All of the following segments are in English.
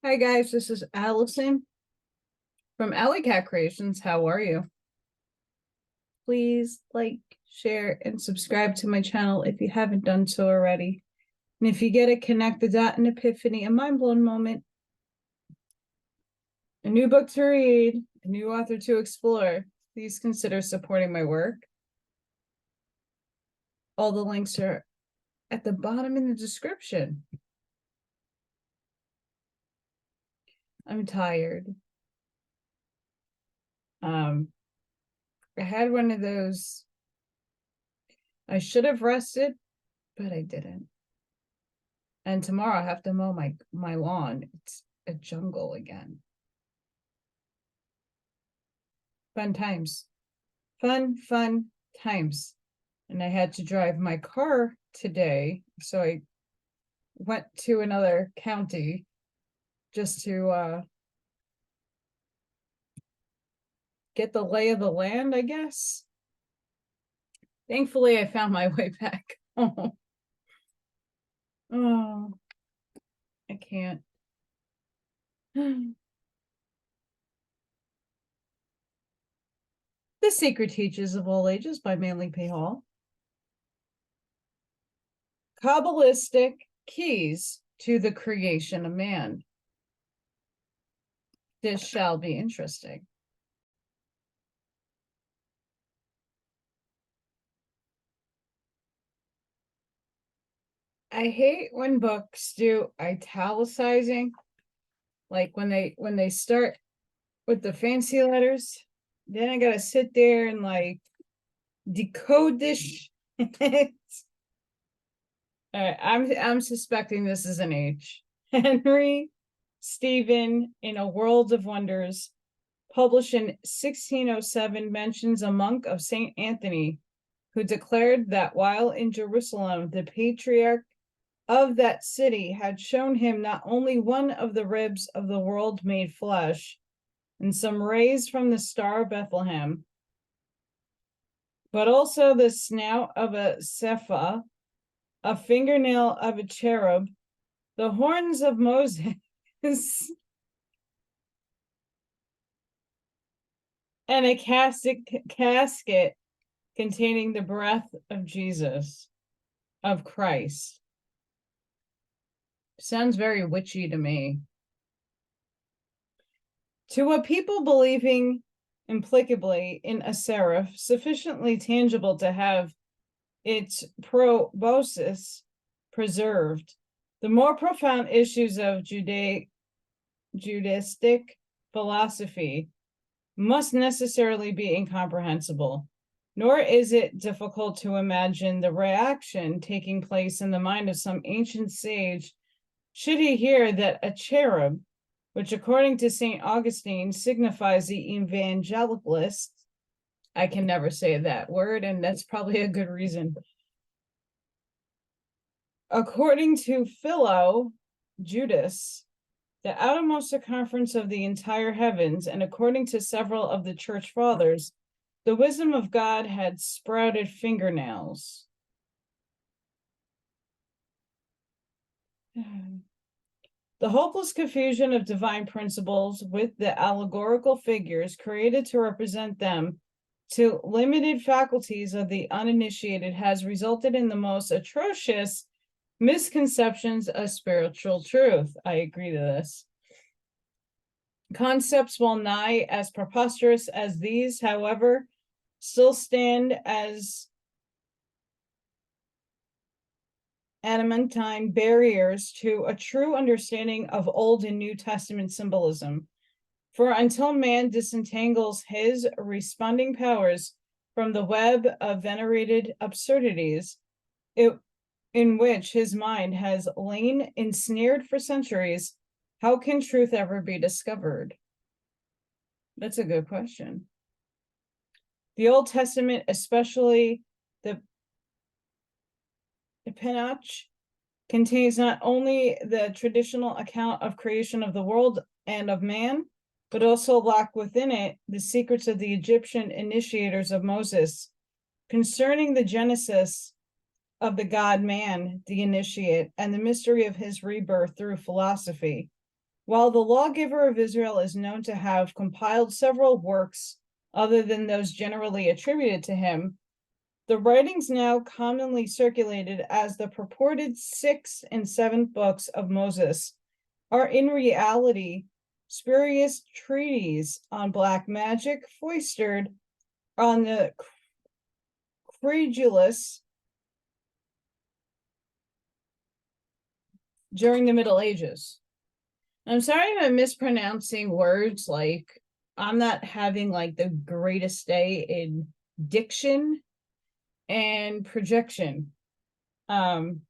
Hi guys, this is Alison from AllyKatKreations. How are you? Please like, share, and subscribe to my channel if you haven't done so already. And if you get it, connect the dot, an epiphany, a mind-blown moment, a new book to read, a new author to explore, please consider supporting my work. All the links are at the bottom in the description. I'm tired. I had one of those. I should have rested, but I didn't. And tomorrow I have to mow my lawn. It's a jungle again. Fun times. Fun times. And I had to drive my car today, so I went to another county just to get the lay of the land, I guess. Thankfully, I found my way back home. Oh, I can't. The Secret Teachers of All Ages by Manly P. Hall. Qabbalistic Keys to the Creation of Man. This shall be interesting. I hate when books do italicizing, like when they start with the fancy letters. Then I gotta sit there and like decode this. I'm suspecting this is an H. Henry Stephen in A World of Wonders, published in 1607, mentions a monk of St. Anthony who declared that while in Jerusalem, the patriarch of that city had shown him not only one of the ribs of the world made flesh, and some rays from the star of Bethlehem, but also the snout of a Sepha, a fingernail of a cherub, the horns of Moses, and a casket containing the breath of Jesus, of Christ. Sounds very witchy to me. To a people believing implicably in a seraph, sufficiently tangible to have its proboscis preserved, the more profound issues of Judaistic philosophy must necessarily be incomprehensible, nor is it difficult to imagine the reaction taking place in the mind of some ancient sage should he hear that a cherub, which according to St. Augustine signifies the evangelist, I can never say that word, and that's probably a good reason. According to Philo, Judas, the outermost circumference of the entire heavens, and according to several of the church fathers, the wisdom of God had sprouted fingernails. The hopeless confusion of divine principles with the allegorical figures created to represent them to limited faculties of the uninitiated has resulted in the most atrocious misconceptions of spiritual truth. I agree to this. Concepts well nigh as preposterous as these, however, still stand as adamantine barriers to a true understanding of Old and New Testament symbolism. For until man disentangles his responding powers from the web of venerated absurdities, in which his mind has lain ensnared for centuries, how can truth ever be discovered? That's a good question. The Old Testament, especially the Pentateuch, contains not only the traditional account of creation of the world and of man, but also lock within it the secrets of the Egyptian initiators of Moses concerning the genesis of the God-man, the initiate, and the mystery of his rebirth through philosophy, While the lawgiver of Israel is known to have compiled several works other than those generally attributed to him, the writings now commonly circulated as the purported 6th and 7th books of Moses are in reality spurious treatises on black magic foisted on the credulous during the Middle Ages. I'm sorry if I'm mispronouncing words, like I'm not having like the greatest day in diction and projection. But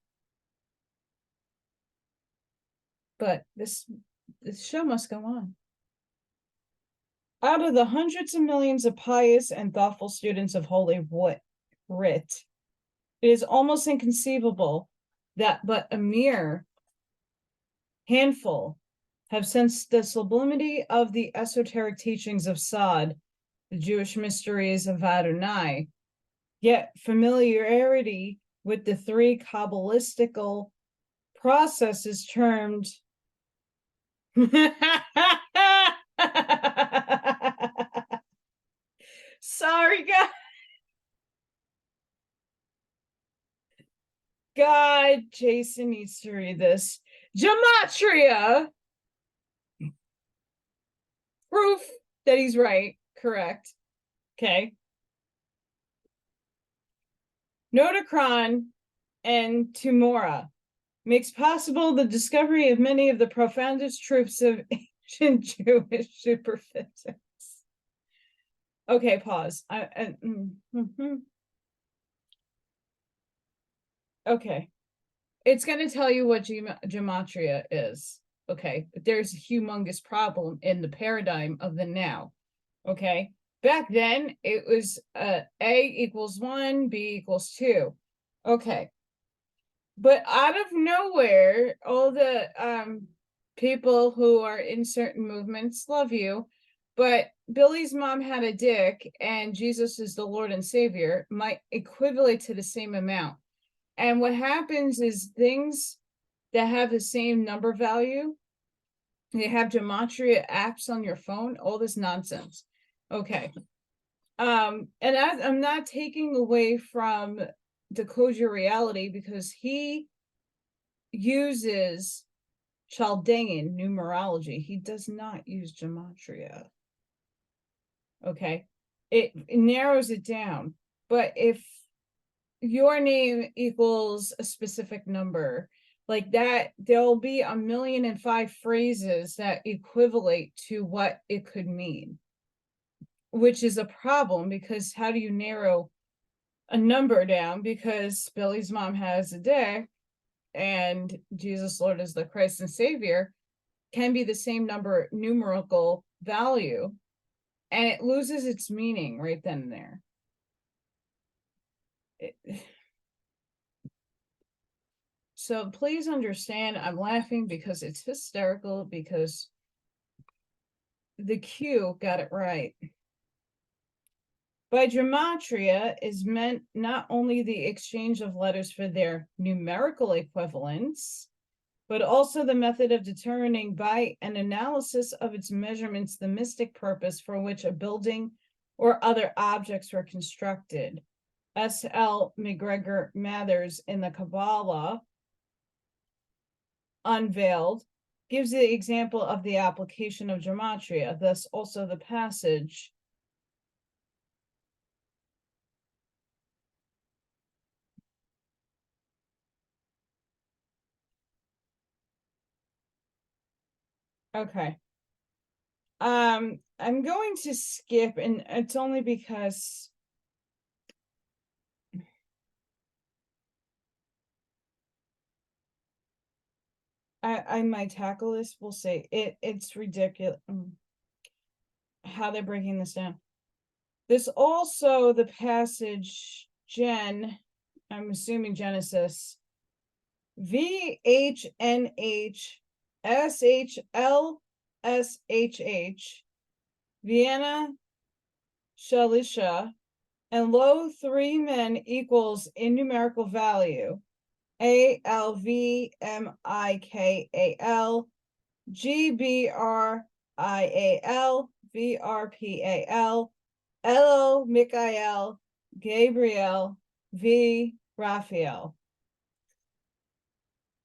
this show must go on. Out of the hundreds of millions of pious and thoughtful students of Holy Writ, it is almost inconceivable that but a mere handful have sensed the sublimity of the esoteric teachings of Sod, the Jewish mysteries of Adonai, yet familiarity with the 3 Qabbalistical processes termed sorry, God, Jason needs to read this. Gematria. Proof that he's right. Correct. Okay. Notocron and Tumora makes possible the discovery of many of the profoundest truths of ancient Jewish superphysics. Okay, pause. Okay. It's going to tell you what gematria is. Okay. But there's a humongous problem in the paradigm of the now. Okay. Back then, it was A equals 1, B equals 2. Okay. But out of nowhere, all the people who are in certain movements love you, but Billy's mom had a dick and Jesus is the Lord and Savior might equivalent to the same amount. And what happens is things that have the same number value, they have gematria apps on your phone, all this nonsense. Okay. And I'm not taking away from Decode Your Reality because he uses Chaldean numerology. He does not use gematria. Okay. It narrows it down. But if your name equals a specific number, like that, there'll be 1,000,005 phrases that equivalent to what it could mean, which is a problem because how do you narrow a number down? Because Billy's mom has a dick and Jesus Lord is the Christ and Savior can be the same number numerical value, and it loses its meaning right then and there. So please understand, I'm laughing because it's hysterical because the Q got it right. By gematria is meant not only the exchange of letters for their numerical equivalents, but also the method of determining by an analysis of its measurements the mystic purpose for which a building or other objects were constructed. S.L. McGregor Mathers in the Kabbalah Unveiled gives the example of the application of gematria, thus also the passage okay. I'm going to skip, and it's only because I might tackle this. We'll see. It's ridiculous how they're breaking this down. There's also the passage I'm assuming Genesis, VHNH Vienna Shalisha, and lo 3 men equals in numerical value ALVMIKAL Gbrial, Vrpal, Lo, Michael, Gabriel, V, Raphael.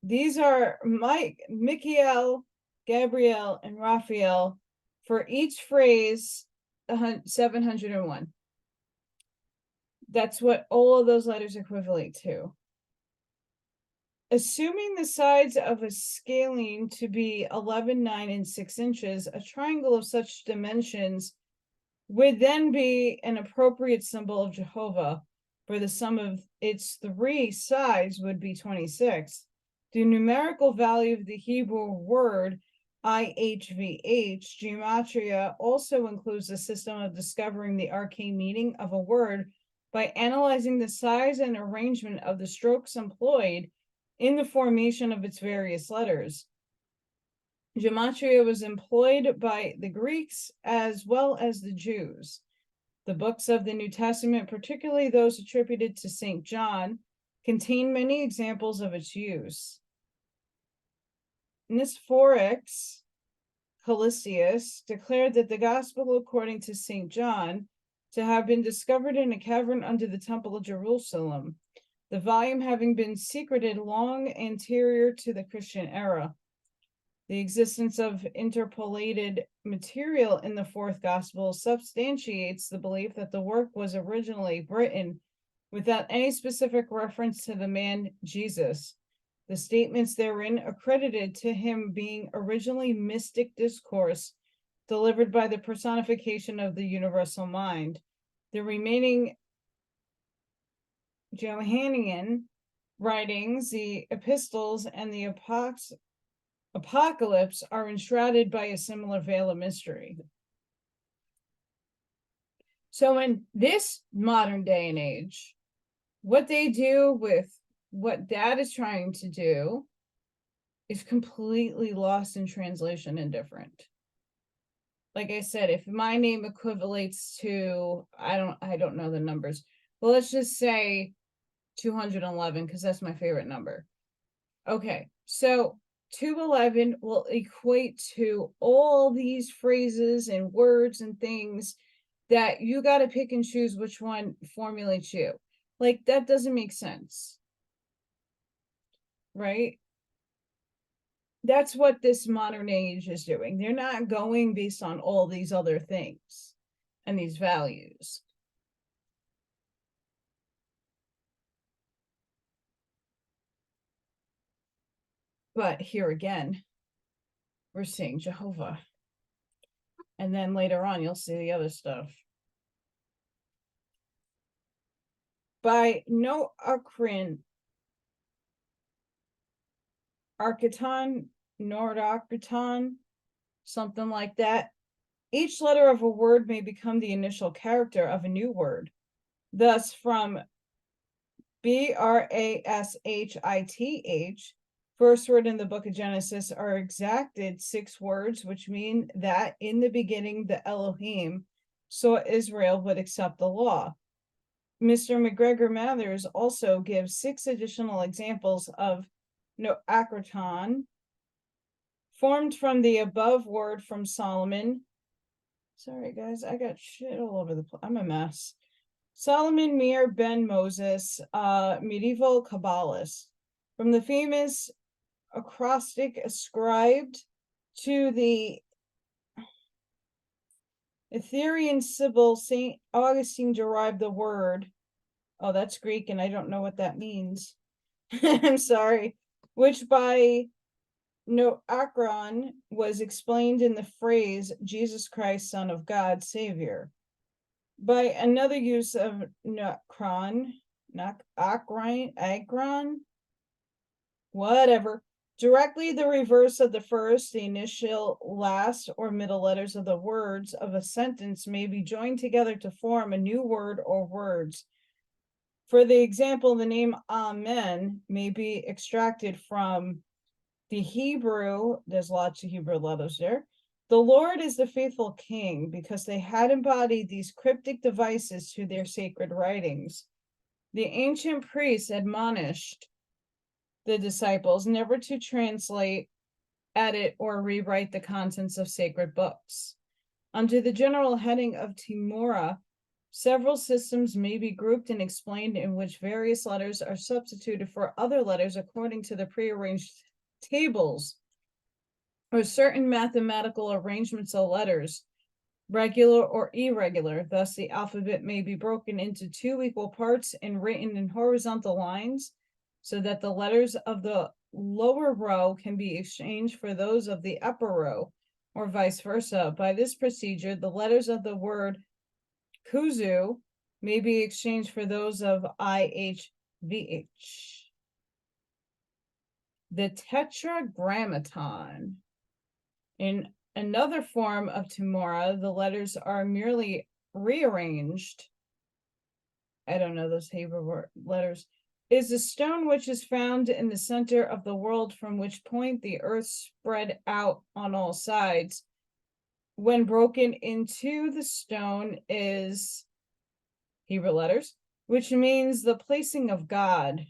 These are Michael, Gabriel, and Raphael for each phrase 701. That's what all of those letters equivalent to. Assuming the sides of a scaling to be 11, 9, and 6 inches, a triangle of such dimensions would then be an appropriate symbol of Jehovah, for the sum of its 3 sides would be 26. The numerical value of the Hebrew word IHVH, gematria, also includes a system of discovering the arcane meaning of a word by analyzing the size and arrangement of the strokes employed in the formation of its various letters. Gematria was employed by the Greeks as well as the Jews. The books of the New Testament, particularly those attributed to St. John, contain many examples of its use. Nicephorus Calisius declared that the Gospel according to St. John to have been discovered in a cavern under the Temple of Jerusalem, the volume having been secreted long anterior to the Christian era. The existence of interpolated material in the fourth gospel substantiates the belief that the work was originally written without any specific reference to the man Jesus. The statements therein accredited to him being originally mystic discourse delivered by the personification of the universal mind. The remaining Johannine writings, the epistles, and the Apocalypse are enshrouded by a similar veil of mystery. So in this modern day and age, what they do with what Dad is trying to do is completely lost in translation and different. Like I said, if my name equivalates to, I don't know the numbers, but let's just say 211, because that's my favorite number. Okay, so 211 will equate to all these phrases and words and things that you got to pick and choose which one formulates you. Like, that doesn't make sense, right? That's what this modern age is doing. They're not going based on all these other things and these values. But here again, we're seeing Jehovah. And then later on, you'll see the other stuff. By no Archeton, Nordarcheton, something like that. Each letter of a word may become the initial character of a new word. Thus, from Brashith, first word in the book of Genesis, are exacted 6 words, which mean that in the beginning, the Elohim saw Israel would accept the law. Mr. McGregor Mathers also gives 6 additional examples of noacraton, formed from the above word from Solomon. Sorry, guys, I got shit all over the place. I'm a mess. Solomon Mir ben Moses, medieval Qabbalist, from the famous acrostic ascribed to the Etherean Sibyl, St. Augustine derived the word, oh, that's Greek, and I don't know what that means. I'm sorry, which by Noachron was explained in the phrase, Jesus Christ, Son of God, Savior. By another use of Noachron, Agron, whatever, directly the reverse of the first, the initial, last, or middle letters of the words of a sentence may be joined together to form a new word or words. For the example, the name Amen may be extracted from the Hebrew, there's lots of Hebrew letters there. The Lord is the faithful king, because they had embodied these cryptic devices to their sacred writings. The ancient priests admonished the disciples never to translate edit, or rewrite the contents of sacred books. Under the general heading of Timora, several systems may be grouped and explained in which various letters are substituted for other letters according to the prearranged tables or certain mathematical arrangements of letters, regular or irregular. Thus, the alphabet may be broken into two equal parts and written in horizontal lines so that the letters of the lower row can be exchanged for those of the upper row, or vice versa. By this procedure, the letters of the word Kuzu may be exchanged for those of IHVH. The Tetragrammaton. In another form of Timora, the letters are merely rearranged. I don't know those Hebrew letters. Is a stone which is found in the center of the world, from which point the earth spread out on all sides. When broken into, the stone is Hebrew letters, which means the placing of God.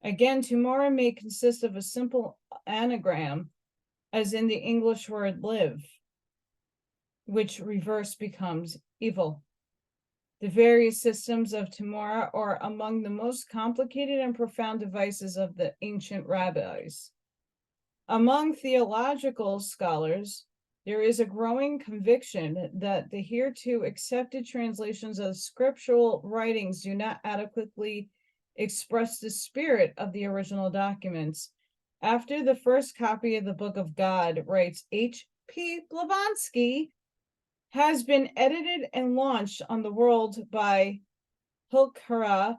Again, Timora may consist of a simple anagram, as in the English word live, which reverse becomes evil. The various systems of Timora are among the most complicated and profound devices of the ancient rabbis. Among theological scholars, there is a growing conviction that the hereto accepted translations of scriptural writings do not adequately express the spirit of the original documents. After the first copy of the Book of God, writes H.P. Blavatsky, has been edited and launched on the world by Hilkara,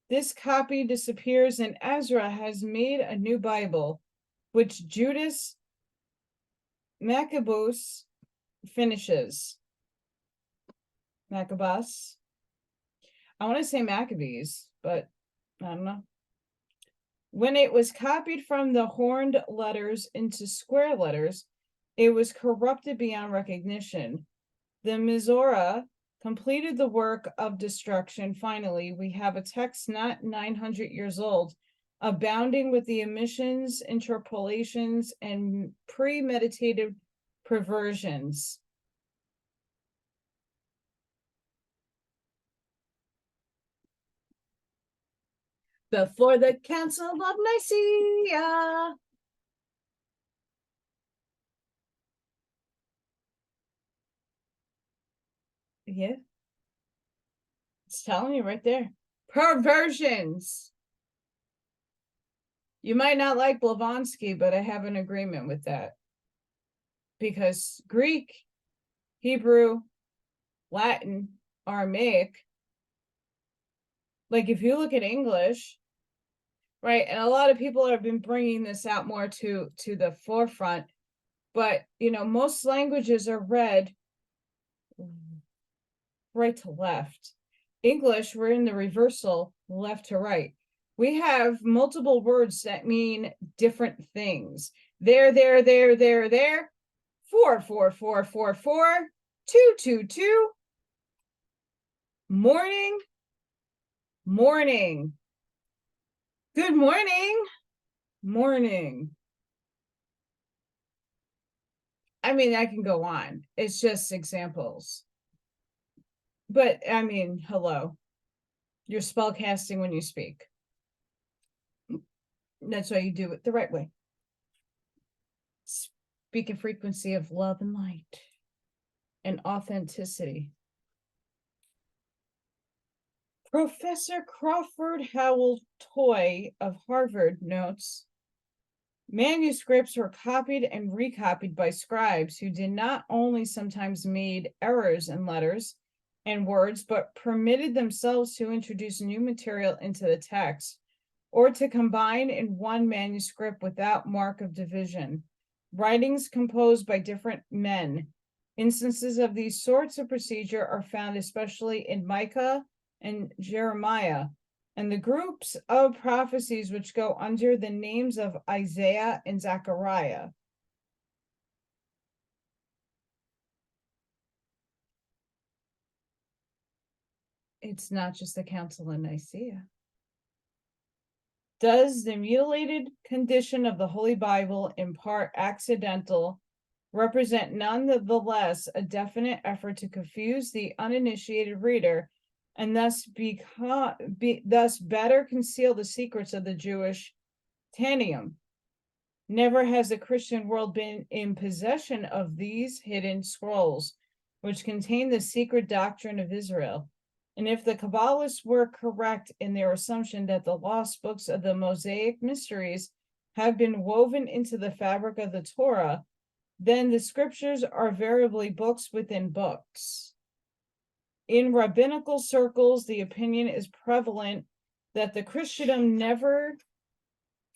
this copy disappears and Ezra has made a new Bible, which Judas Maccabeus finishes. Maccabeus. I want to say Maccabees, but I don't know. When it was copied from the horned letters into square letters, it was corrupted beyond recognition. The Mizora completed the work of destruction. Finally, we have a text not 900 years old, abounding with the omissions, interpolations, and premeditated perversions. Before the Council of Nicaea. Yeah. It's telling you right there. Perversions. You might not like Blavatsky, but I have an agreement with that. Because Greek, Hebrew, Latin, Aramaic, like if you look at English, right, and a lot of people have been bringing this out more to the forefront, but you know, most languages are read right to left. English, we're in the reversal, left to right. We have multiple words that mean different things. There, four, 2, morning, morning, good morning, morning. I mean, I can go on. It's just examples. But I mean, hello. You're spell casting when you speak. That's why you do it the right way. Speak in frequency of love and light and authenticity. Professor Crawford Howell Toy of Harvard notes, manuscripts were copied and recopied by scribes who did not only sometimes made errors in letters and words, but permitted themselves to introduce new material into the text or to combine in one manuscript without mark of division. Writings composed by different men. Instances of these sorts of procedure are found especially in Micah and Jeremiah, and the groups of prophecies which go under the names of Isaiah and Zechariah. It's not just the Council of Nicaea. Does the mutilated condition of the Holy Bible, in part accidental, represent nonetheless a definite effort to confuse the uninitiated reader and thus better conceal the secrets of the Jewish Tannaim? Never has the Christian world been in possession of these hidden scrolls, which contain the secret doctrine of Israel. And if the Kabbalists were correct in their assumption that the lost books of the Mosaic mysteries have been woven into the fabric of the Torah, then the scriptures are veritably books within books. In rabbinical circles, the opinion is prevalent that the Christendom never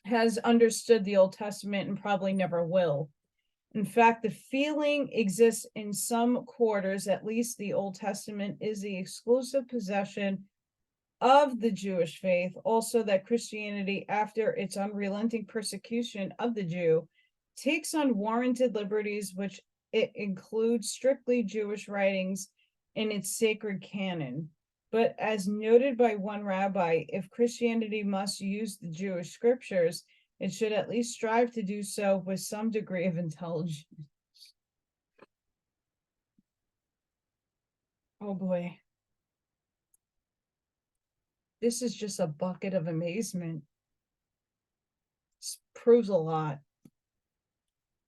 has understood the Old Testament and probably never will. In fact, the feeling exists in some quarters, at least the Old Testament is the exclusive possession of the Jewish faith, also that Christianity, after its unrelenting persecution of the Jew, takes unwarranted liberties, which it includes strictly Jewish writings in its sacred canon. But as noted by one rabbi, if Christianity must use the Jewish scriptures, it should at least strive to do so with some degree of intelligence. Oh boy. This is just a bucket of amazement. This proves a lot.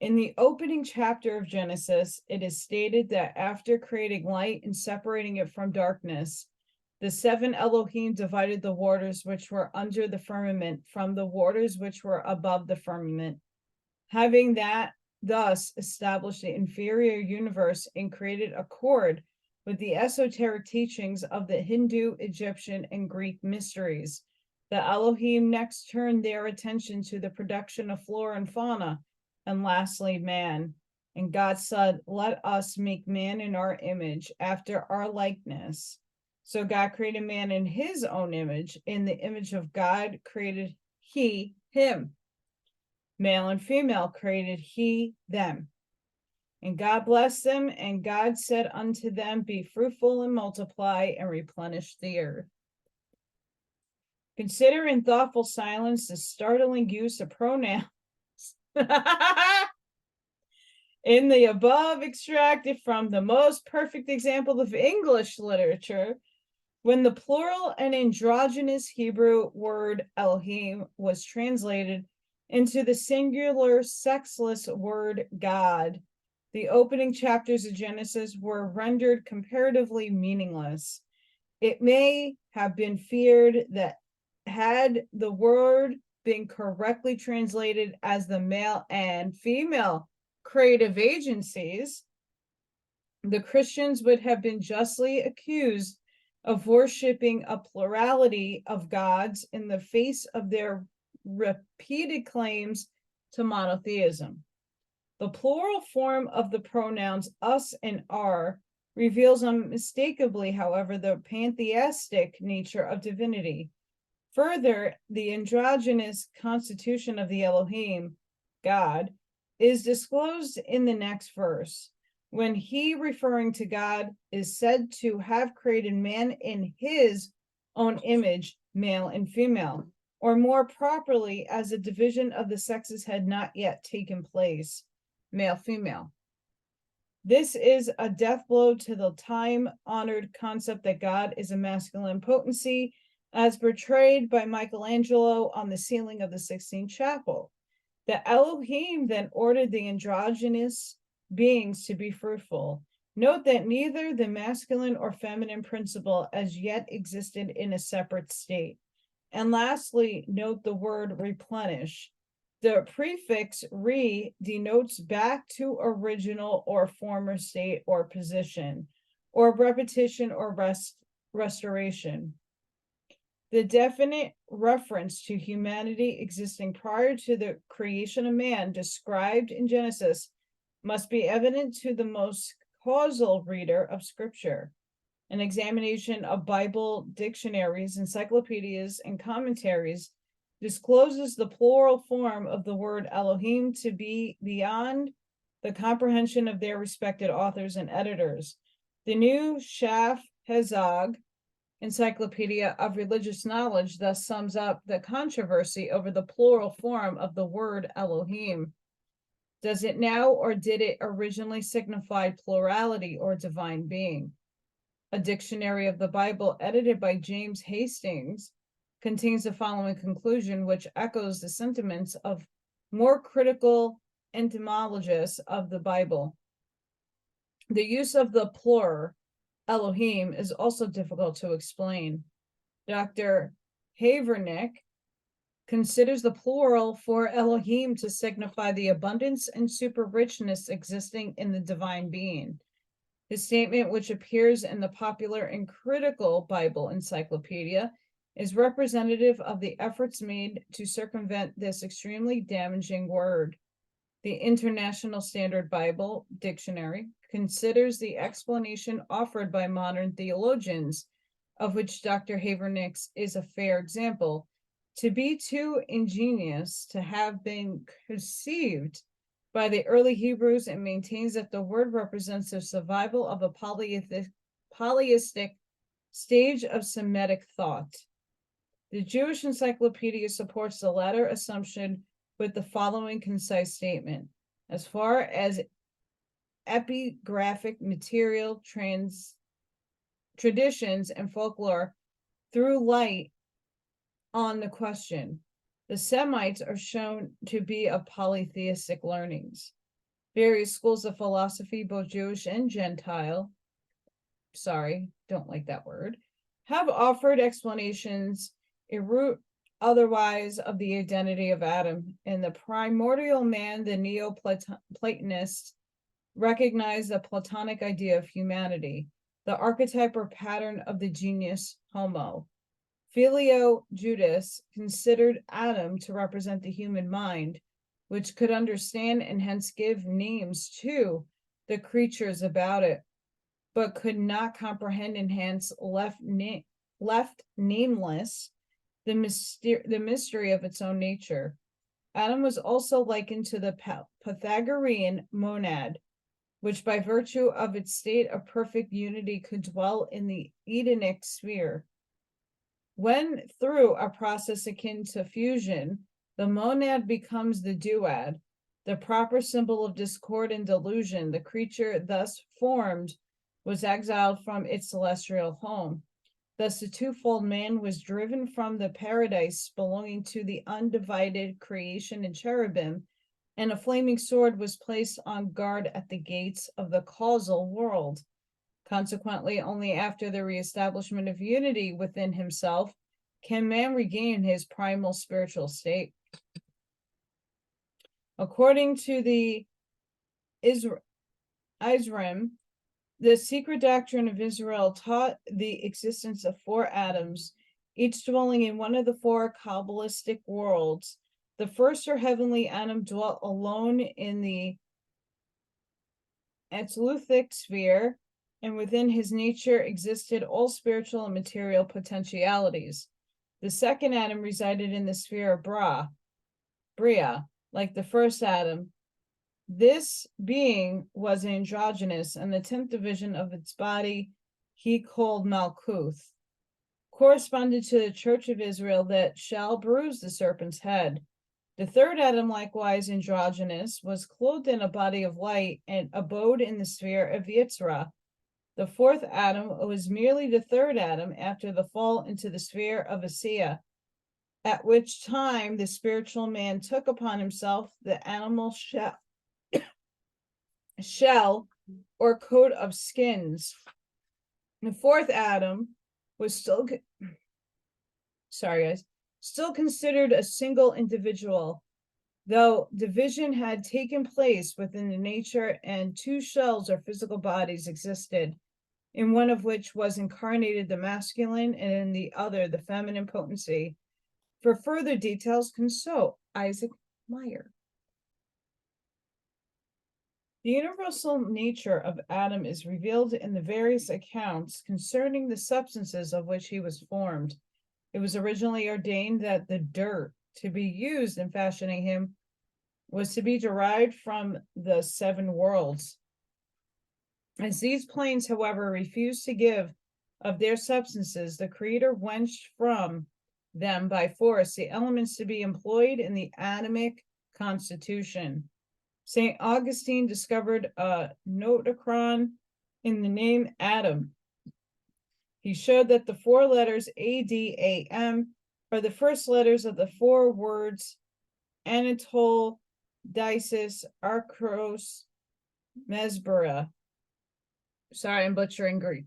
In the opening chapter of Genesis, it is stated that after creating light and separating it from darkness, the seven Elohim divided the waters which were under the firmament from the waters which were above the firmament, having that thus established the inferior universe and created accord with the esoteric teachings of the Hindu, Egyptian, and Greek mysteries. The Elohim next turned their attention to the production of flora and fauna, and lastly, man. And God said, "Let us make man in our image, after our likeness." So God created man in his own image. In the image of God created he him. Male and female created he them. And God blessed them, and God said unto them, "Be fruitful and multiply and replenish the earth." Consider in thoughtful silence the startling use of pronouns in the above extracted from the most perfect example of English literature. When the plural and androgynous Hebrew word Elohim was translated into the singular sexless word God, the opening chapters of Genesis were rendered comparatively meaningless. It may have been feared that had the word been correctly translated as the male and female creative agencies, the Christians would have been justly accused of worshiping a plurality of gods in the face of their repeated claims to monotheism. The plural form of the pronouns us and our reveals unmistakably, however, the pantheistic nature of divinity. Further, the androgynous constitution of the Elohim, God, is disclosed in the next verse, when he, referring to God, is said to have created man in his own image, male and female, or more properly, as a division of the sexes had not yet taken place, male-female. This is a death blow to the time-honored concept that God is a masculine potency, as portrayed by Michelangelo on the ceiling of the Sistine Chapel. The Elohim then ordered the androgynous beings to be fruitful. Note that neither the masculine or feminine principle as yet existed in a separate state. And lastly, note the word replenish. The prefix re denotes back to original or former state or position, or repetition or restoration. The definite reference to humanity existing prior to the creation of man described in Genesis must be evident to the most causal reader of Scripture. An examination of Bible dictionaries, encyclopedias, and commentaries discloses the plural form of the word Elohim to be beyond the comprehension of their respected authors and editors. The new Shaf Hezag Encyclopedia of Religious Knowledge thus sums up the controversy over the plural form of the word Elohim. Does it now, or did it originally signify plurality or divine being? A dictionary of the Bible edited by James Hastings contains the following conclusion, which echoes the sentiments of more critical etymologists of the Bible. The use of the plural Elohim is also difficult to explain. Dr. Havernick considers the plural for Elohim to signify the abundance and super richness existing in the divine being. His statement, which appears in the Popular and Critical Bible Encyclopedia, is representative of the efforts made to circumvent this extremely damaging word. The International Standard Bible Dictionary considers the explanation offered by modern theologians, of which Dr. Havernick's is a fair example, to be too ingenious to have been conceived by the early Hebrews, and maintains that the word represents the survival of a polyistic stage of Semitic thought. The Jewish Encyclopedia supports the latter assumption with the following concise statement. As far as epigraphic material, traditions, and folklore threw light on the question, the Semites are shown to be of polytheistic learnings. Various schools of philosophy, both Jewish and Gentile, don't like that word, have offered explanations otherwise of the identity of Adam. In the primordial man, the Neoplatonists recognized the Platonic idea of humanity, the archetype or pattern of the genius homo. Filio Judas considered Adam to represent the human mind, which could understand and hence give names to the creatures about it, but could not comprehend and hence left nameless the mystery of its own nature. Adam was also likened to the Pythagorean monad, which by virtue of its state of perfect unity could dwell in the Edenic sphere. When through a process akin to fusion, the monad becomes the duad, the proper symbol of discord and delusion, the creature thus formed was exiled from its celestial home. Thus the twofold man was driven from the paradise belonging to the undivided creation and cherubim, and a flaming sword was placed on guard at the gates of the causal world. Consequently, only after the reestablishment of unity within himself can man regain his primal spiritual state. According to the Isram, the secret doctrine of Israel taught the existence of 4 Adams, each dwelling in one of the 4 Qabbalistic worlds. The first or heavenly Adam dwelt alone in the Atzilutic sphere, and within his nature existed all spiritual and material potentialities. The second Adam resided in the sphere of Bria, like the first Adam. This being was androgynous, and the 10th division of its body he called Malkuth, corresponded to the Church of Israel that shall bruise the serpent's head. The third Adam, likewise androgynous, was clothed in a body of light and abode in the sphere of Yitzra. The fourth Adam was merely the third Adam after the fall into the sphere of Asiya, at which time the spiritual man took upon himself the animal shell or coat of skins. The fourth Adam was still considered a single individual, though division had taken place within the nature, and 2 shells or physical bodies existed, in one of which was incarnated the masculine, and in the other the feminine potency. For further details, consult Isaac Meyer. The universal nature of Adam is revealed in the various accounts concerning the substances of which he was formed. It was originally ordained that the dirt to be used in fashioning him was to be derived from the 7 worlds. As these planes, however, refused to give of their substances, the Creator wrenched from them by force the elements to be employed in the Adamic constitution. St. Augustine discovered a notachron in the name Adam. He showed that the four letters ADAM are the first letters of the four words Anatole, Dices, Archros, Mesbera. Sorry, I'm butchering Greek.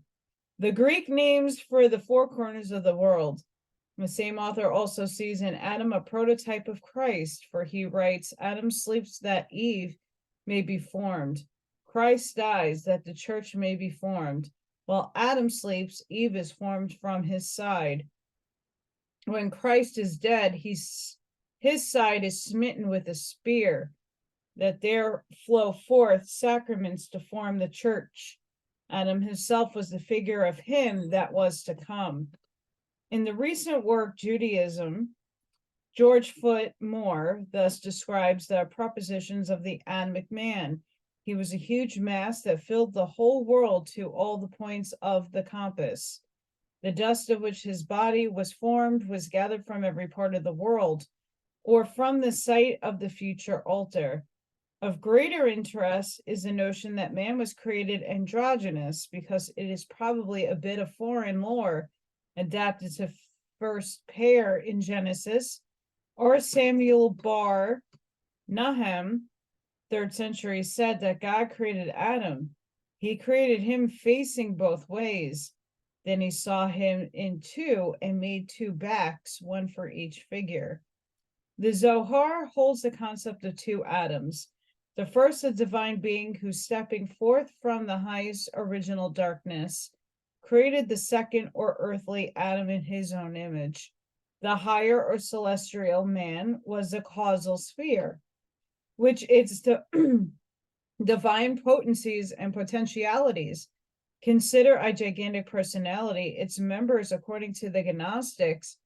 The Greek names for the four corners of the world. The same author also sees in Adam a prototype of Christ, for he writes, Adam sleeps that Eve may be formed. Christ dies that the church may be formed. While Adam sleeps, Eve is formed from his side. When Christ is dead, his side is smitten with a spear, that there flow forth sacraments to form the church. Adam himself was the figure of him that was to come. In the recent work, Judaism, George Foot Moore thus describes the propositions of the Adamic man. He was a huge mass that filled the whole world to all the points of the compass. The dust of which his body was formed was gathered from every part of the world, or from the site of the future altar. Of greater interest is the notion that man was created androgynous, because it is probably a bit of foreign lore adapted to first pair in Genesis, or Samuel Bar Nahum, 3rd century, said that God created Adam. He created him facing both ways. Then he saw him in two and made two backs, one for each figure. The Zohar holds the concept of two Adams. The first, a divine being who, stepping forth from the highest original darkness, created the second or earthly Adam in his own image. The higher or celestial man was the causal sphere, which its divine potencies and potentialities consider a gigantic personality, its members, according to the Gnostics,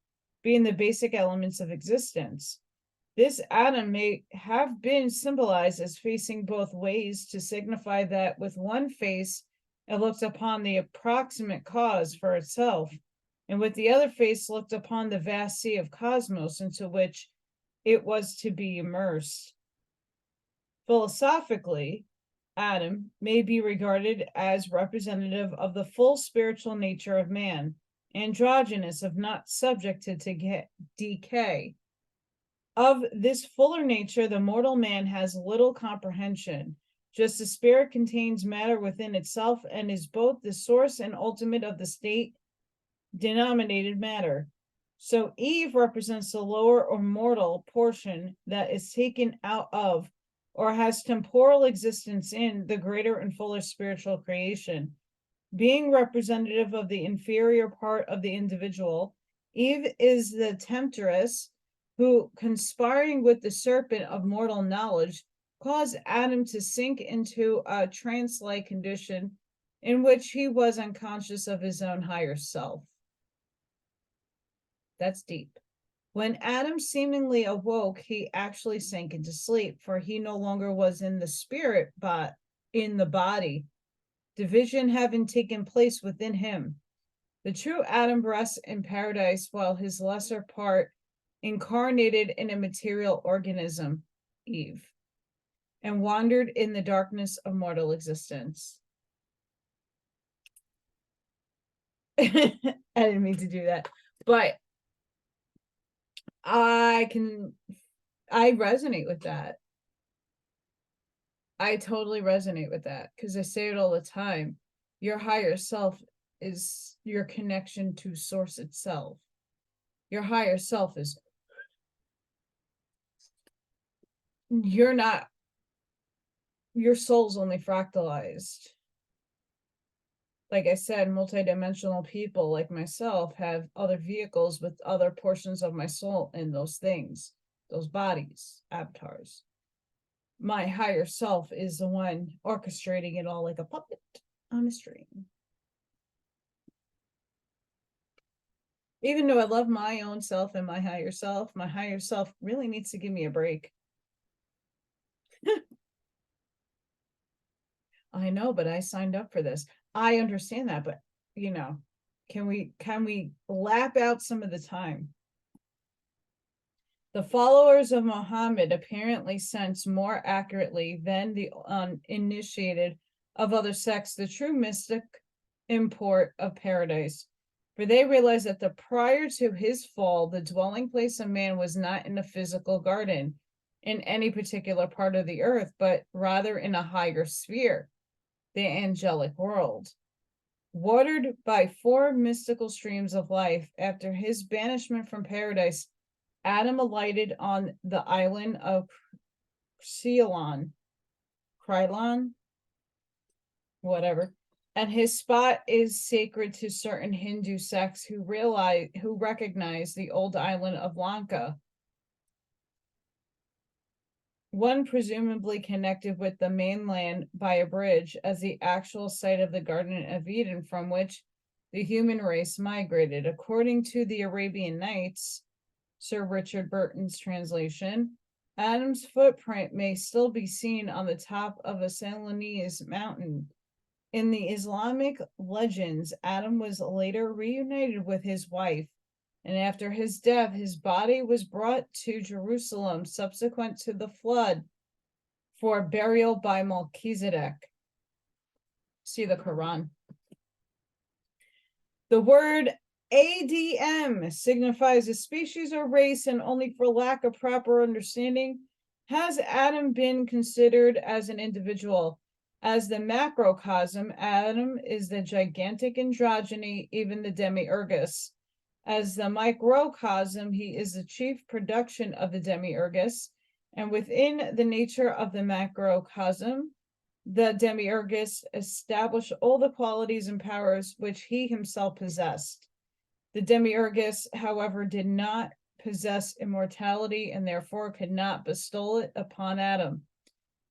being the basic elements of existence. This Adam may have been symbolized as facing both ways to signify that with one face it looked upon the approximate cause for itself, and with the other face looked upon the vast sea of cosmos into which it was to be immersed. Philosophically, Adam may be regarded as representative of the full spiritual nature of man, androgynous, of not subject to decay. Of this fuller nature, the mortal man has little comprehension. Just as spirit contains matter within itself and is both the source and ultimate of the state denominated matter, so Eve represents the lower or mortal portion that is taken out of or has temporal existence in the greater and fuller spiritual creation. Being representative of the inferior part of the individual, Eve is the temptress who, conspiring with the serpent of mortal knowledge, caused Adam to sink into a trance-like condition in which he was unconscious of his own higher self. That's deep. When Adam seemingly awoke, he actually sank into sleep, for he no longer was in the spirit, but in the body, division having taken place within him. The true Adam rests in paradise, while his lesser part incarnated in a material organism, Eve, and wandered in the darkness of mortal existence. I didn't mean to do that, but I resonate with that. I totally resonate with that, because I say it all the time. Your higher self is your connection to source itself. Your higher self is, you're not, your soul's only fractalized. Like I said, multidimensional people like myself have other vehicles with other portions of my soul in those things, those bodies, avatars. My higher self is the one orchestrating it all like a puppet on a string. Even though I love my own self and my higher self really needs to give me a break. I know, but I signed up for this. I understand that, but you know, Can we lap out some of the time? The followers of Muhammad apparently sense more accurately than the uninitiated of other sects the true mystic import of paradise. For they realize that prior to his fall, the dwelling place of man was not in a physical garden in any particular part of the earth, but rather in a higher sphere, the angelic world. Watered by 4 mystical streams of life, after his banishment from paradise, Adam alighted on the island of Krylon, whatever, and his spot is sacred to certain Hindu sects who recognize the old island of Lanka, one presumably connected with the mainland by a bridge, as the actual site of the Garden of Eden from which the human race migrated. According to the Arabian Nights, Sir Richard Burton's translation, Adam's footprint may still be seen on the top of a Ceylonese mountain. In the Islamic legends, Adam was later reunited with his wife, and after his death, his body was brought to Jerusalem subsequent to the flood for burial by Melchizedek. See the Quran. The word ADM signifies a species or race, and only for lack of proper understanding has Adam been considered as an individual. As the macrocosm, Adam is the gigantic androgyny, even the demiurgus. As the microcosm, he is the chief production of the demiurgus, and within the nature of the macrocosm, the demiurgus established all the qualities and powers which he himself possessed. The demiurgus, however, did not possess immortality and therefore could not bestow it upon Adam.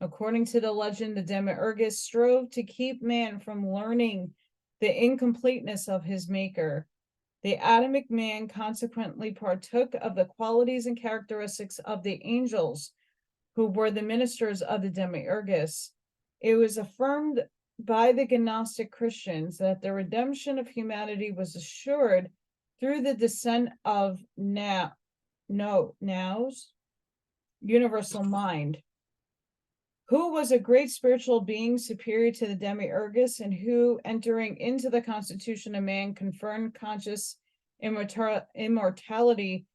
According to the legend, the demiurgus strove to keep man from learning the incompleteness of his maker. The Adamic man consequently partook of the qualities and characteristics of the angels, who were the ministers of the demiurgus. It was affirmed by the Gnostic Christians that the redemption of humanity was assured through the descent of Now's universal mind, who was a great spiritual being superior to the demiurgus, and who, entering into the constitution of man, conferred conscious immortality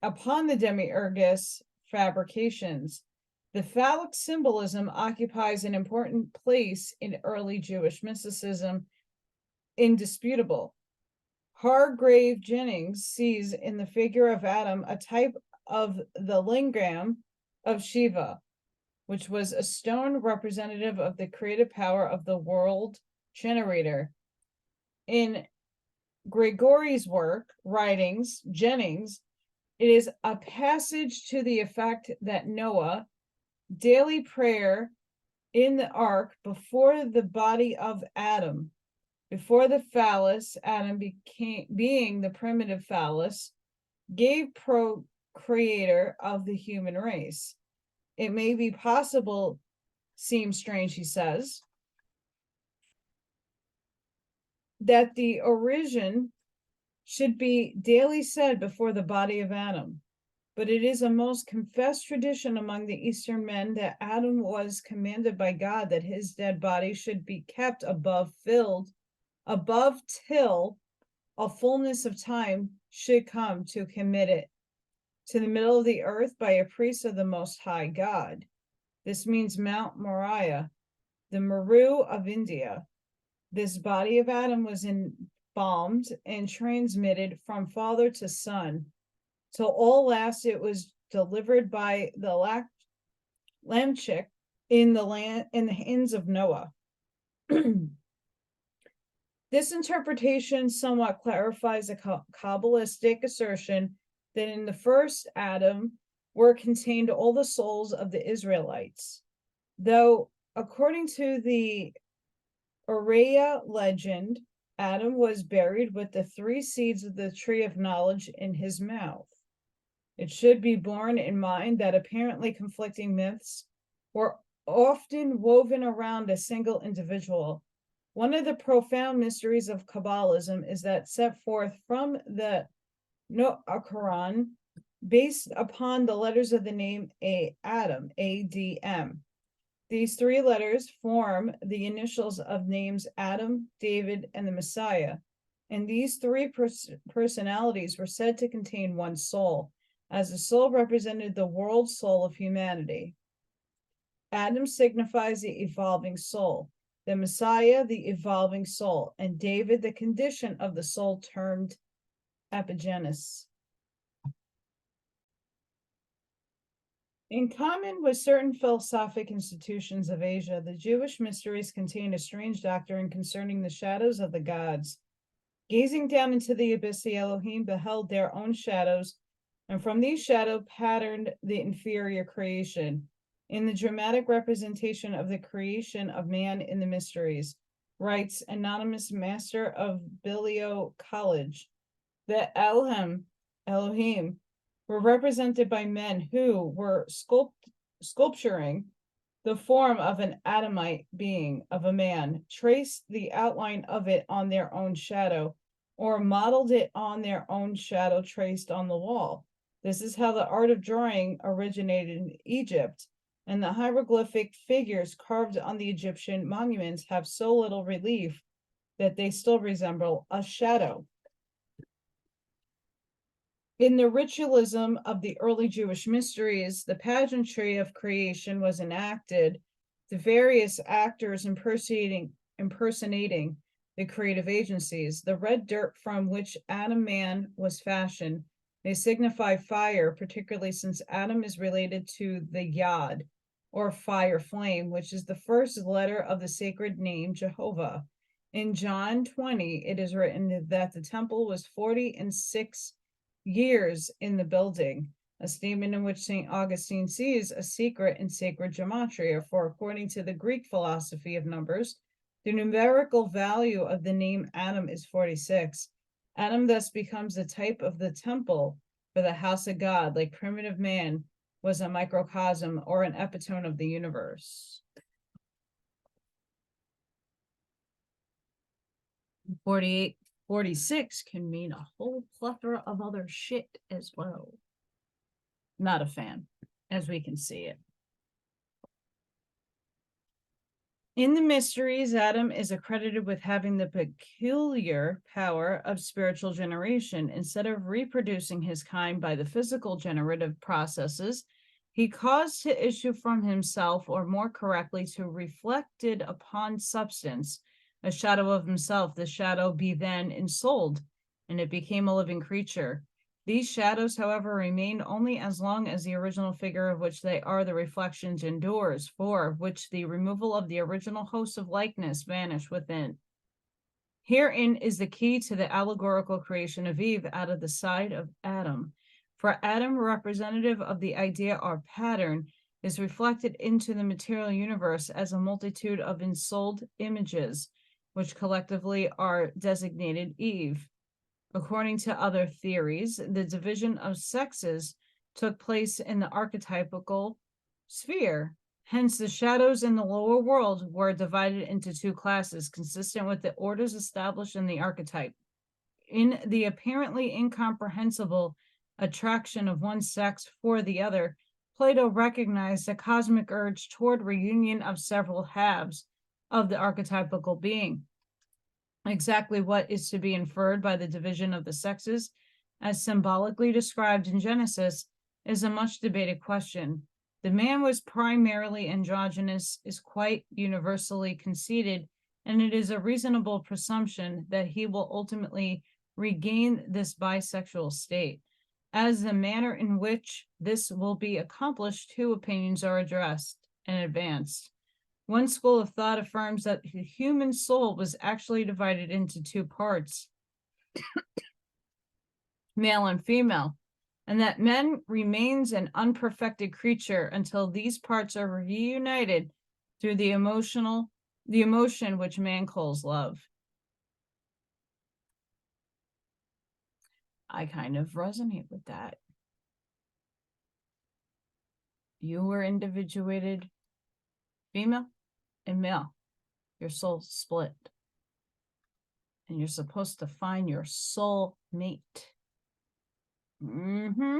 upon the demiurgus fabrications. The phallic symbolism occupies an important place in early Jewish mysticism, indisputable. Hargrave Jennings sees in the figure of Adam a type of the lingam of Shiva, which was a stone representative of the creative power of the world generator. In Gregory's writings, Jennings, it is a passage to the effect that Noah, daily prayer in the ark before the body of Adam, before the phallus, Adam being the primitive phallus, gave procreator of the human race. It may be possible, seems strange, he says, that the origin should be daily said before the body of Adam. But it is a most confessed tradition among the Eastern men that Adam was commanded by God that his dead body should be kept above till a fullness of time should come to commit it to the middle of the earth by a priest of the Most High God. This means Mount Moriah, the Meru of India. This body of Adam was embalmed and transmitted from father to son. Till all last, it was delivered by the Lamchik in the hands of Noah. This interpretation somewhat clarifies the Qabbalistic assertion that in the first Adam were contained all the souls of the Israelites, though according to the Araya legend, Adam was buried with the 3 seeds of the tree of knowledge in his mouth. It should be borne in mind that apparently conflicting myths were often woven around a single individual. One of the profound mysteries of Kabbalism is that set forth from the Quran, based upon the letters of the name Adam, ADM. These three letters form the initials of names Adam, David, and the Messiah. And these three personalities were said to contain one soul, as the soul represented the world soul of humanity. Adam signifies the evolving soul, the Messiah, the evolving soul, and David, the condition of the soul termed epigenesis. In common with certain philosophic institutions of Asia, the Jewish mysteries contain a strange doctrine concerning the shadows of the gods. Gazing down into the abyss, the Elohim beheld their own shadows, and from these shadows patterned the inferior creation. In the dramatic representation of the creation of man in the mysteries, writes anonymous master of Balliol College, the Elohim were represented by men who were sculpturing the form of an Adamite being of a man, traced the outline of it on their own shadow, or modeled it on their own shadow traced on the wall. This is how the art of drawing originated in Egypt, and the hieroglyphic figures carved on the Egyptian monuments have so little relief that they still resemble a shadow. In the ritualism of the early Jewish mysteries, the pageantry of creation was enacted, the various actors impersonating the creative agencies. The red dirt from which Adam man was fashioned may signify fire, particularly since Adam is related to the Yod, or fire flame, which is the first letter of the sacred name Jehovah. In John 20, it is written that the temple was 46 years in the building, a statement in which St. Augustine sees a secret in sacred gematria, for according to the Greek philosophy of numbers, the numerical value of the name Adam is 46. Adam thus becomes the type of the temple for the house of God, like primitive man was a microcosm or an epitome of the universe. 46 can mean a whole plethora of other shit as well. Not a fan, as we can see it. In the mysteries, Adam is accredited with having the peculiar power of spiritual generation. Instead of reproducing his kind by the physical generative processes, he caused to issue from himself, or more correctly, to reflected upon substance, a shadow of himself. The shadow be then ensouled, and it became a living creature. These shadows, however, remain only as long as the original figure of which they are the reflections endures, for which the removal of the original host of likeness vanish within. Herein is the key to the allegorical creation of Eve out of the side of Adam. For Adam, representative of the idea or pattern, is reflected into the material universe as a multitude of ensouled images, which collectively are designated Eve. According to other theories, the division of sexes took place in the archetypical sphere. Hence, the shadows in the lower world were divided into two classes, consistent with the orders established in the archetype. In the apparently incomprehensible attraction of one sex for the other, Plato recognized a cosmic urge toward reunion of several halves of the archetypical being. Exactly what is to be inferred by the division of the sexes, as symbolically described in Genesis, is a much debated question. The man was primarily androgynous is quite universally conceded, and it is a reasonable presumption that he will ultimately regain this bisexual state. As the manner in which this will be accomplished, two opinions are addressed and advanced. One school of thought affirms that the human soul was actually divided into two parts, male and female, and that man remains an unperfected creature until these parts are reunited through the emotion which man calls love. I kind of resonate with that. You were individuated female and male. Your soul split. and you're supposed to find your soul mate. Mm-hmm.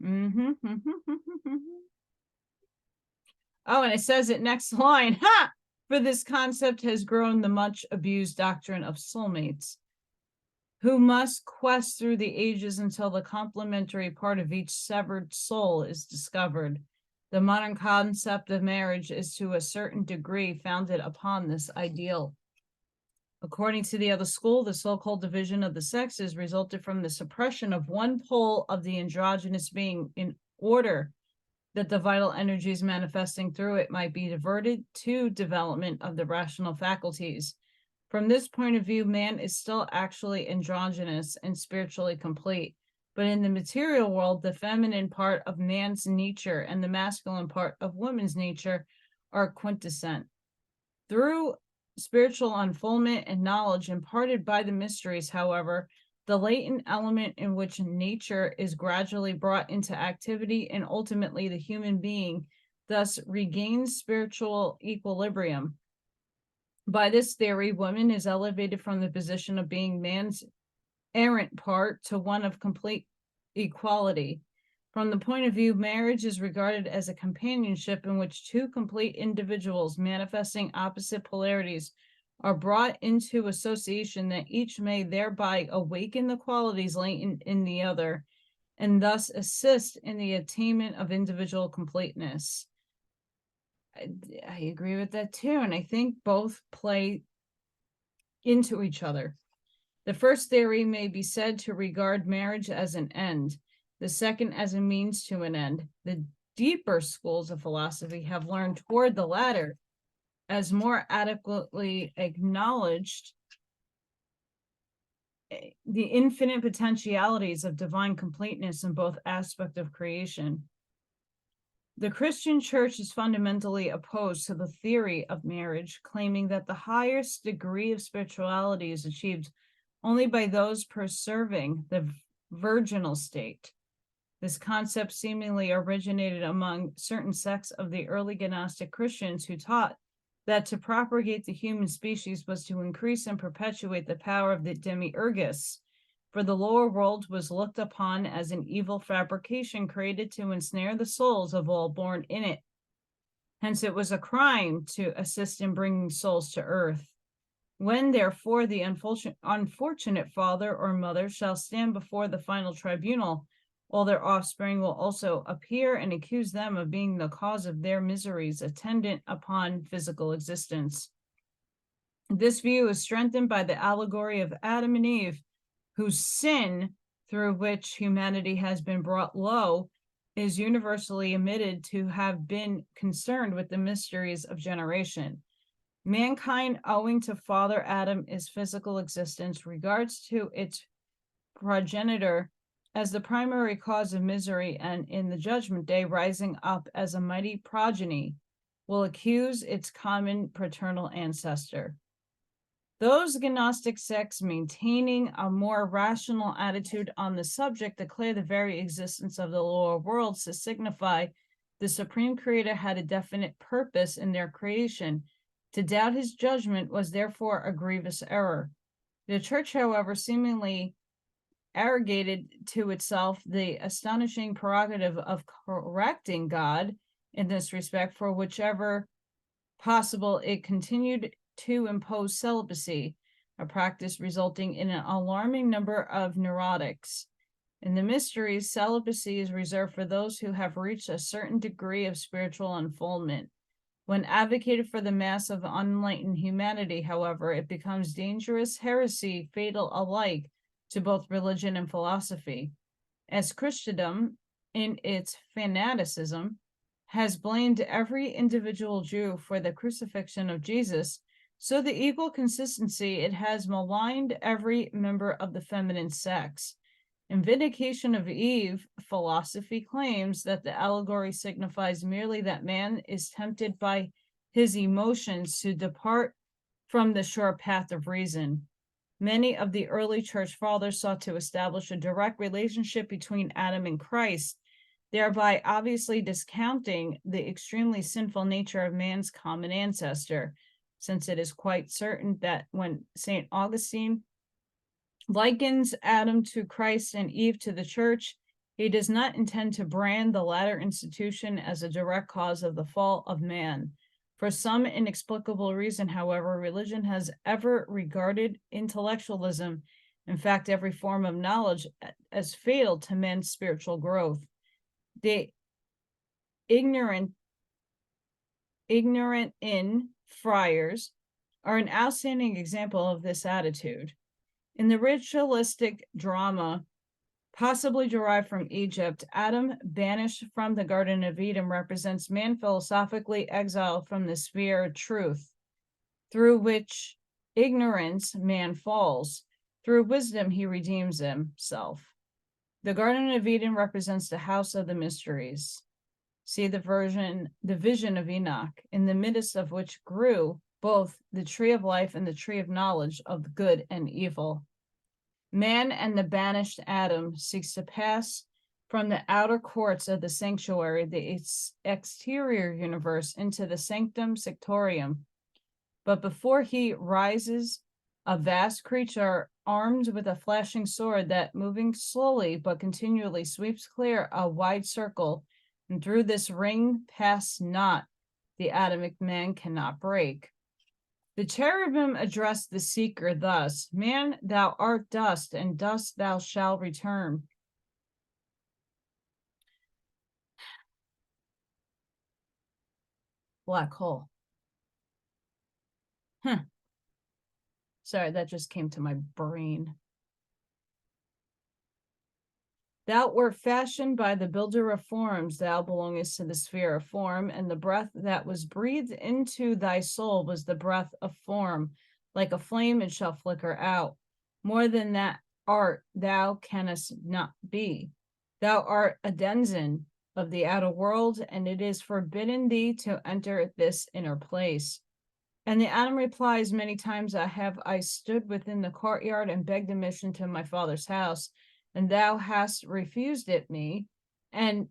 Mm-hmm. Oh, and it says it next line. Ha! For this concept has grown the much abused doctrine of soulmates, who must quest through the ages until the complementary part of each severed soul is discovered. The modern concept of marriage is to a certain degree founded upon this ideal. According to the other school, the so-called division of the sexes resulted from the suppression of one pole of the androgynous being in order that the vital energies manifesting through it might be diverted to development of the rational faculties. From this point of view, man is still actually androgynous and spiritually complete. But in the material world, the feminine part of man's nature and the masculine part of woman's nature are quintessent. Through spiritual unfoldment and knowledge imparted by the mysteries, however, the latent element in which nature is gradually brought into activity and ultimately the human being thus regains spiritual equilibrium. By this theory, woman is elevated from the position of being man's errant part to one of complete equality. From the point of view, marriage is regarded as a companionship in which two complete individuals manifesting opposite polarities are brought into association that each may thereby awaken the qualities latent in the other and thus assist in the attainment of individual completeness. I agree with that too, and I think both play into each other. The first theory may be said to regard marriage as an end, the second as a means to an end. The deeper schools of philosophy have learned toward the latter as more adequately acknowledged the infinite potentialities of divine completeness in both aspects of creation. The Christian church is fundamentally opposed to the theory of marriage, claiming that the highest degree of spirituality is achieved only by those preserving the virginal state. This concept seemingly originated among certain sects of the early Gnostic Christians who taught that to propagate the human species was to increase and perpetuate the power of the demiurgus, for the lower world was looked upon as an evil fabrication created to ensnare the souls of all born in it. Hence, it was a crime to assist in bringing souls to earth. When, therefore, the unfortunate father or mother shall stand before the final tribunal, all their offspring will also appear and accuse them of being the cause of their miseries attendant upon physical existence. This view is strengthened by the allegory of Adam and Eve, whose sin, through which humanity has been brought low, is universally admitted to have been concerned with the mysteries of generation. Mankind, owing to Father Adam, is physical existence, regards to its progenitor as the primary cause of misery, and in the judgment day, rising up as a mighty progeny, will accuse its common paternal ancestor. Those Gnostic sects maintaining a more rational attitude on the subject declare the very existence of the lower worlds to signify the Supreme Creator had a definite purpose in their creation. To doubt his judgment was therefore a grievous error. The church, however, seemingly arrogated to itself the astonishing prerogative of correcting God in this respect, for whichever possible it continued to impose celibacy, a practice resulting in an alarming number of neurotics. In the mysteries, celibacy is reserved for those who have reached a certain degree of spiritual unfoldment. When advocated for the mass of unenlightened humanity, however, it becomes dangerous heresy, fatal alike to both religion and philosophy. As Christendom, in its fanaticism, has blamed every individual Jew for the crucifixion of Jesus, so the equal consistency it has maligned every member of the feminine sex. In vindication of Eve, philosophy claims that the allegory signifies merely that man is tempted by his emotions to depart from the sure path of reason. Many of the early church fathers sought to establish a direct relationship between Adam and Christ, thereby obviously discounting the extremely sinful nature of man's common ancestor. since it is quite certain that when St. Augustine likens Adam to Christ and Eve to the church, he does not intend to brand the latter institution as a direct cause of the fall of man. For some inexplicable reason, however, religion has ever regarded intellectualism, in fact, every form of knowledge, as fatal to man's spiritual growth. The ignorant in friars are an outstanding example of this attitude. In the ritualistic drama, possibly derived from Egypt, Adam, banished from the Garden of Eden, represents man philosophically exiled from the sphere of truth, through which ignorance man falls. Through wisdom he redeems himself. The Garden of Eden represents the house of the mysteries. See the vision of Enoch, in the midst of which grew both the tree of life and the tree of knowledge of good and evil. Man and the banished Adam seeks to pass from the outer courts of the sanctuary, the exterior universe, into the sanctum sanctorum. But before he rises, a vast creature armed with a flashing sword that, moving slowly but continually, sweeps clear a wide circle, and through this ring pass not the Adamic man cannot break. The cherubim addressed the seeker thus: Man, thou art dust, and dust thou shalt return. Black hole. Sorry, that just came to my brain. Thou wert fashioned by the builder of forms, thou belongest to the sphere of form, and the breath that was breathed into thy soul was the breath of form. Like a flame it shall flicker out. More than that art thou canst not be. Thou art a denizen of the outer world, and it is forbidden thee to enter this inner place. And the Adam replies, many times I stood within the courtyard and begged admission to my father's house, and thou hast refused it me, and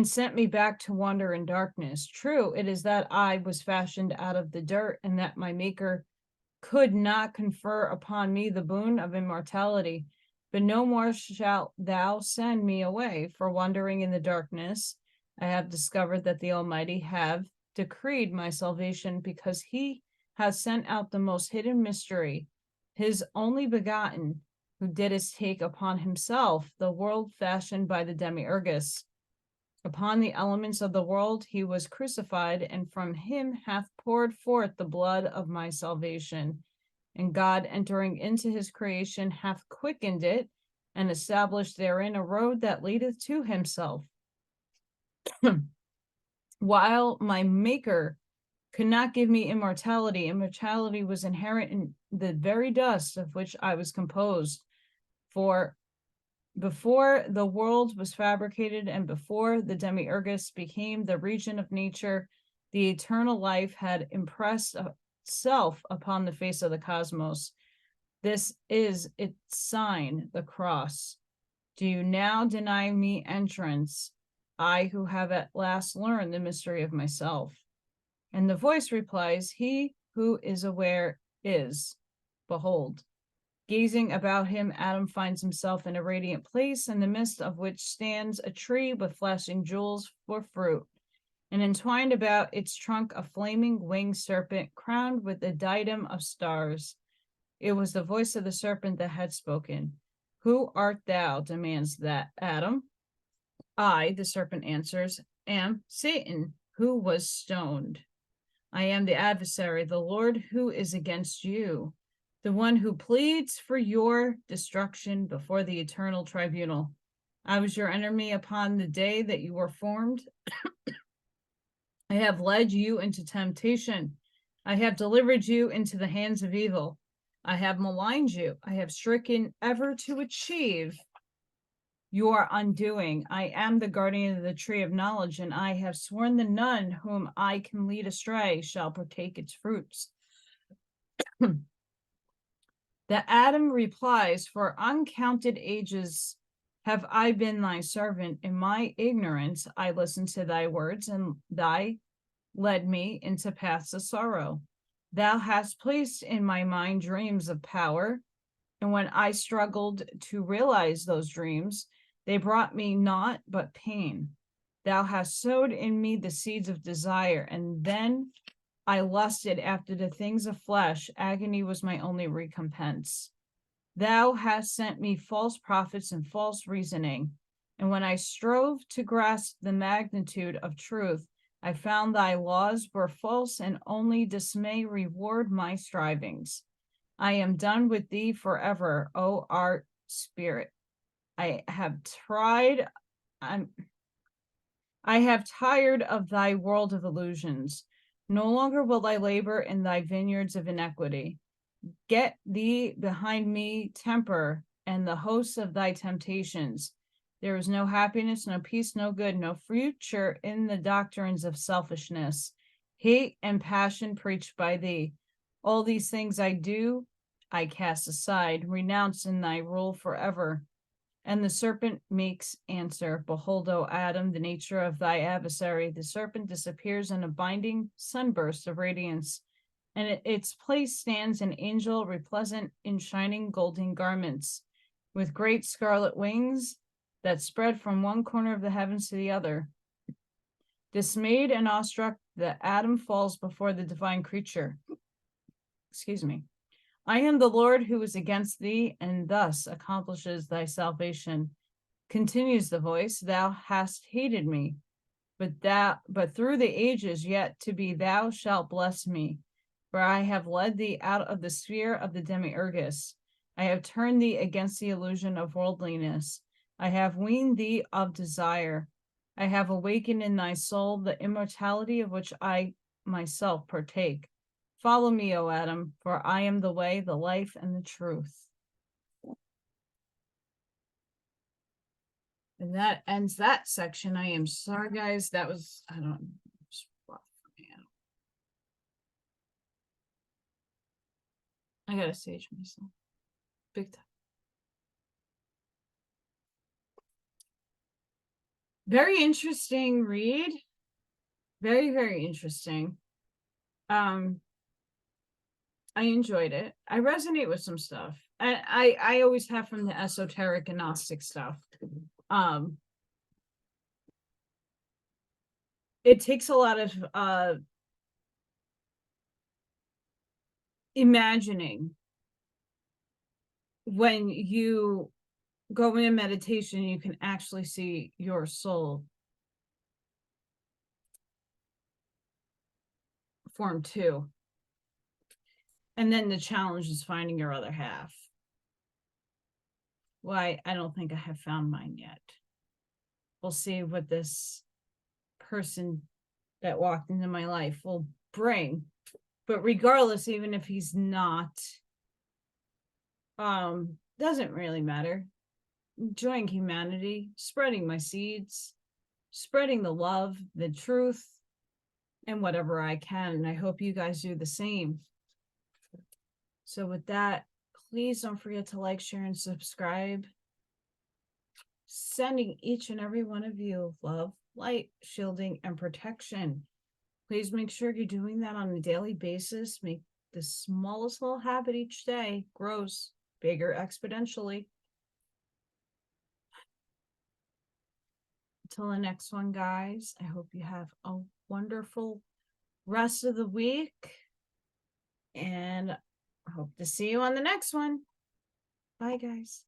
sent me back to wander in darkness. True, it is that I was fashioned out of the dirt, and that my maker could not confer upon me the boon of immortality. But no more shalt thou send me away for wandering in the darkness. I have discovered that the Almighty have decreed my salvation, because he has sent out the most hidden mystery, his only begotten, who didst take upon himself the world fashioned by the Demiurgus. Upon the elements of the world he was crucified, and from him hath poured forth the blood of my salvation. And God, entering into his creation, hath quickened it, and established therein a road that leadeth to himself. While my maker could not give me immortality, immortality was inherent in the very dust of which I was composed. For before the world was fabricated, and before the Demiurgus became the region of nature, the eternal life had impressed itself upon the face of the cosmos. This is its sign, the cross. Do you now deny me entrance, I who have at last learned the mystery of myself? And the voice replies, he who is aware is. Behold, gazing about him, Adam finds himself in a radiant place, in the midst of which stands a tree with flashing jewels for fruit, and entwined about its trunk a flaming winged serpent crowned with a diadem of stars. It was the voice of the serpent that had spoken. Who art thou? Demands that Adam. I, the serpent answers, am Satan, who was stoned. I am the adversary, the Lord who is against you, the one who pleads for your destruction before the eternal tribunal. I was your enemy upon the day that you were formed. I have led you into temptation. I have delivered you into the hands of evil. I have maligned you. I have stricken ever to achieve your undoing. I am the guardian of the tree of knowledge, and I have sworn that none whom I can lead astray shall partake its fruits. The Adam replies, for uncounted ages have I been thy servant. In my ignorance I listened to thy words, and thy led me into paths of sorrow. Thou hast placed in my mind dreams of power, and when I struggled to realize those dreams, they brought me naught but pain. Thou hast sowed in me the seeds of desire, and then I lusted after the things of flesh. Agony was my only recompense. Thou hast sent me false prophets and false reasoning, and when I strove to grasp the magnitude of truth, I found thy laws were false, and only dismay reward my strivings. I am done with thee forever, O art spirit. I have tired of thy world of illusions. No longer will I labor in thy vineyards of iniquity. Get thee behind me, temper, and the hosts of thy temptations. There is no happiness, no peace, no good, no future in the doctrines of selfishness, hate and passion preached by thee. All these things I do, I cast aside, renounce in thy rule forever. And the serpent makes answer, behold, O Adam, the nature of thy adversary. The serpent disappears in a binding sunburst of radiance, and its place stands an angel repleasant in shining golden garments, with great scarlet wings that spread from one corner of the heavens to the other. Dismayed and awestruck, the Adam falls before the divine creature. Excuse me. I am the Lord who is against thee, and thus accomplishes thy salvation. Continues the voice, thou hast hated me, but through the ages yet to be thou shalt bless me. For I have led thee out of the sphere of the demiurgus. I have turned thee against the illusion of worldliness. I have weaned thee of desire. I have awakened in thy soul the immortality of which I myself partake. Follow me, O Adam, for I am the way, the life, and the truth. And that ends that section. I am sorry, guys. That was, I don't know. I gotta sage myself. Big time. Very interesting read. Very, very interesting. I enjoyed it. I resonate with some stuff. I always have from the esoteric and Gnostic stuff. It takes a lot of imagining. When you go in meditation, you can actually see your soul form two. And then the challenge is finding your other half. Why, I don't think I have found mine yet. We'll see what this person that walked into my life will bring. But regardless, even if he's not, doesn't really matter. Enjoying humanity, spreading my seeds, spreading the love, the truth, and whatever I can. And I hope you guys do the same. So with that, please don't forget to like, share, and subscribe. Sending each and every one of you love, light, shielding, and protection. Please make sure you're doing that on a daily basis. Make the smallest little habit each day grows bigger exponentially. Until the next one, guys, I hope you have a wonderful rest of the week. And I hope to see you on the next one. Bye, guys.